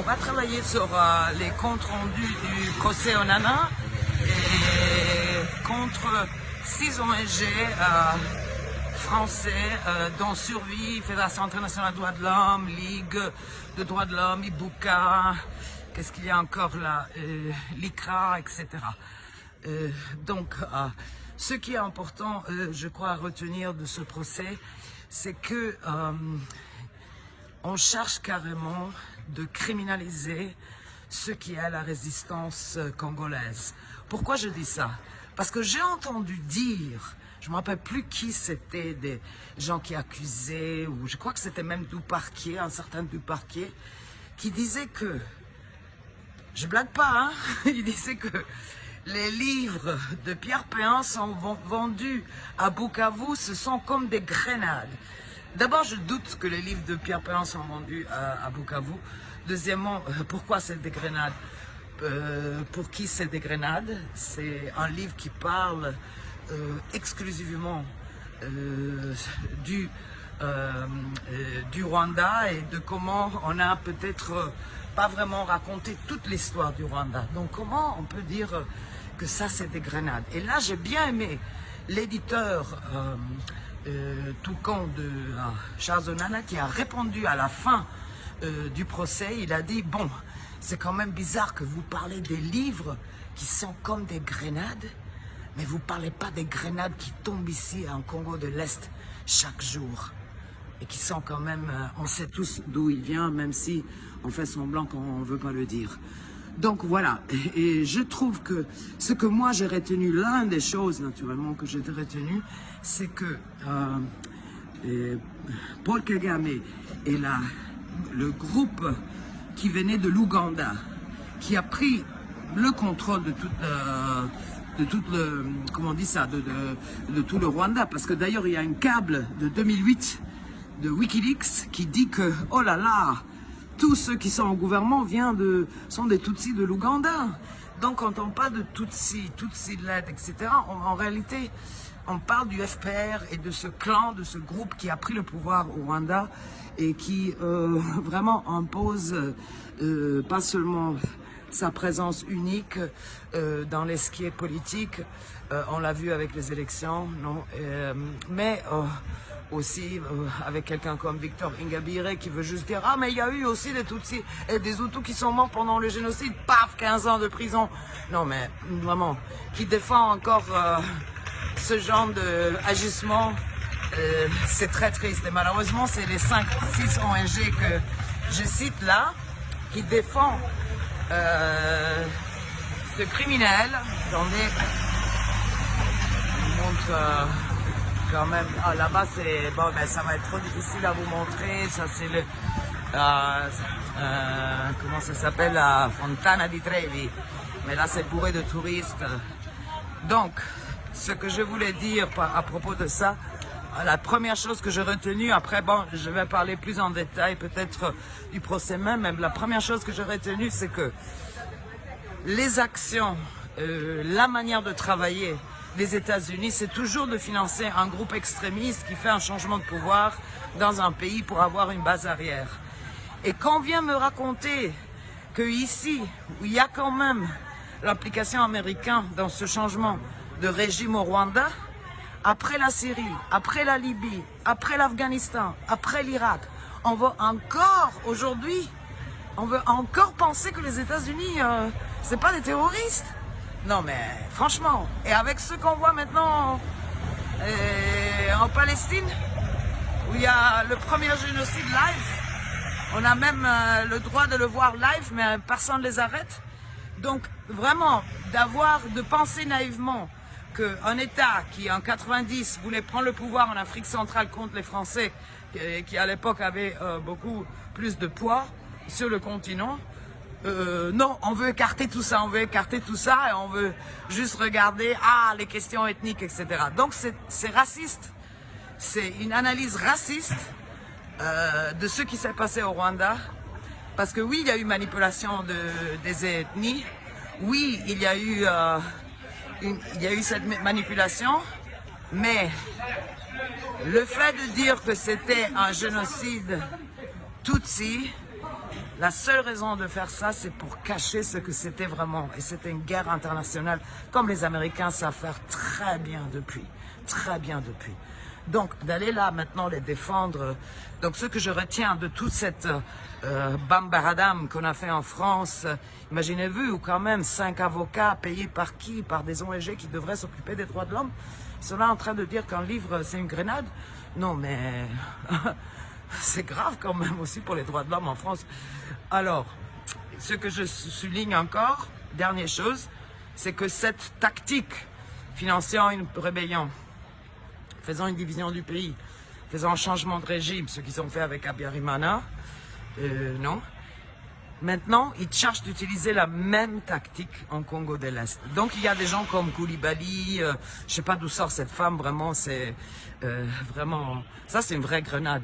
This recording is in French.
va travailler sur les comptes rendus du procès Onana et contre 6 ONG français, dont Survie, Fédération internationale des droits de l'homme, Ligue de droits de l'homme, Ibuka, qu'est-ce qu'il y a encore là, l'ICRA, etc. Donc, ce qui est important, je crois, à retenir de ce procès, c'est que on cherche carrément de criminaliser ce qui est la résistance congolaise. Pourquoi je dis ça? Parce que j'ai entendu dire, je ne me rappelle plus qui c'était, des gens qui accusaient, ou je crois que c'était même Duparquier, un certain Duparquier, qui disait que, je blague pas, hein, il disait que les livres de Pierre Péan sont vendus à Bukavu, ce sont comme des grenades. D'abord, je doute que les livres de Pierre Péan sont vendus à Bukavu. Deuxièmement, pourquoi c'est des grenades? Pour qui c'est des grenades? C'est un livre qui parle exclusivement du Rwanda et de comment on a peut-être pas vraiment raconté toute l'histoire du Rwanda. Donc comment on peut dire que ça c'est des grenades? Et là j'ai bien aimé l'éditeur Toucan de Charles Onana qui a répondu à la fin du procès. Il a dit bon, c'est quand même bizarre que vous parlez des livres qui sont comme des grenades, mais vous ne parlez pas des grenades qui tombent ici en Congo de l'Est chaque jour. Et qui sont quand même, on sait tous d'où il vient, même si on fait semblant qu'on ne veut pas le dire. Donc voilà, et je trouve que ce que moi j'ai retenu, l'une des choses naturellement que j'ai retenu, c'est que Paul Kagame et le groupe qui venait de l'Ouganda, qui a pris le contrôle de tout le Rwanda, parce que d'ailleurs il y a un câble de 2008 de Wikileaks qui dit que, oh là là, tous ceux qui sont au gouvernement sont des Tutsis de l'Ouganda. Donc quand on parle de Tutsis de l'aide, etc., en réalité, on parle du FPR et de ce clan, de ce groupe qui a pris le pouvoir au Rwanda et qui vraiment impose pas seulement sa présence unique dans l'esquier politique, on l'a vu avec les élections, non, mais aussi avec quelqu'un comme Victor Ingabire qui veut juste dire « Ah, mais il y a eu aussi des Tutsis et des Hutus qui sont morts pendant le génocide, paf, 15 ans de prison !» Non, mais vraiment, qui défend encore ce genre d'agissement, c'est très triste. Et malheureusement, c'est les 5-6 ONG que je cite là, qui défendent ce criminel. Attendez, je vous montre quand même. Ah, là-bas, c'est bon, ben, ça va être trop difficile à vous montrer. Ça, c'est le comment ça s'appelle, la Fontana di Trevi. Mais là, c'est bourré de touristes. Donc, ce que je voulais dire à propos de ça, la première chose que j'ai retenue, après, bon, je vais parler plus en détail peut-être du procès même, mais la première chose que j'ai retenue, c'est que les actions, la manière de travailler des États-Unis, c'est toujours de financer un groupe extrémiste qui fait un changement de pouvoir dans un pays pour avoir une base arrière. Et quand on vient me raconter que ici, où il y a quand même l'implication américaine dans ce changement de régime au Rwanda, après la Syrie, après la Libye, après l'Afghanistan, après l'Irak, on veut encore, aujourd'hui, on veut encore penser que les États-Unis, c'est pas des terroristes. Non mais, franchement, et avec ce qu'on voit maintenant en Palestine, où il y a le premier génocide live, on a même le droit de le voir live, mais personne ne les arrête. Donc, vraiment, de penser naïvement qu'un État qui, en 90, voulait prendre le pouvoir en Afrique centrale contre les Français, qui à l'époque avaient beaucoup plus de poids sur le continent, non, on veut écarter tout ça, et on veut juste regarder, les questions ethniques, etc. Donc c'est raciste, c'est une analyse raciste de ce qui s'est passé au Rwanda, parce que oui, il y a eu manipulation des ethnies, oui, il y a eu cette manipulation, mais le fait de dire que c'était un génocide Tutsi, La seule raison de faire ça, c'est pour cacher ce que c'était vraiment. Et c'était une guerre internationale, comme les Américains savent faire très bien depuis. Très bien depuis. Donc, d'aller là, maintenant, les défendre. Donc, ce que je retiens de toute cette bambaradam qu'on a fait en France, imaginez-vous, quand même, 5 avocats payés par qui? Par des ONG qui devraient s'occuper des droits de l'homme. Ils sont là en train de dire qu'un livre, c'est une grenade. Non, mais c'est grave quand même aussi pour les droits de l'homme en France. Alors, ce que je souligne encore, dernière chose, c'est que cette tactique, finançant une rébellion, faisant une division du pays, faisant un changement de régime, ce qu'ils ont fait avec Habyarimana, non. Maintenant, ils cherchent d'utiliser la même tactique en Congo de l'Est. Donc, il y a des gens comme Koulibaly, je sais pas d'où sort cette femme, vraiment, c'est vraiment... Ça, c'est une vraie grenade.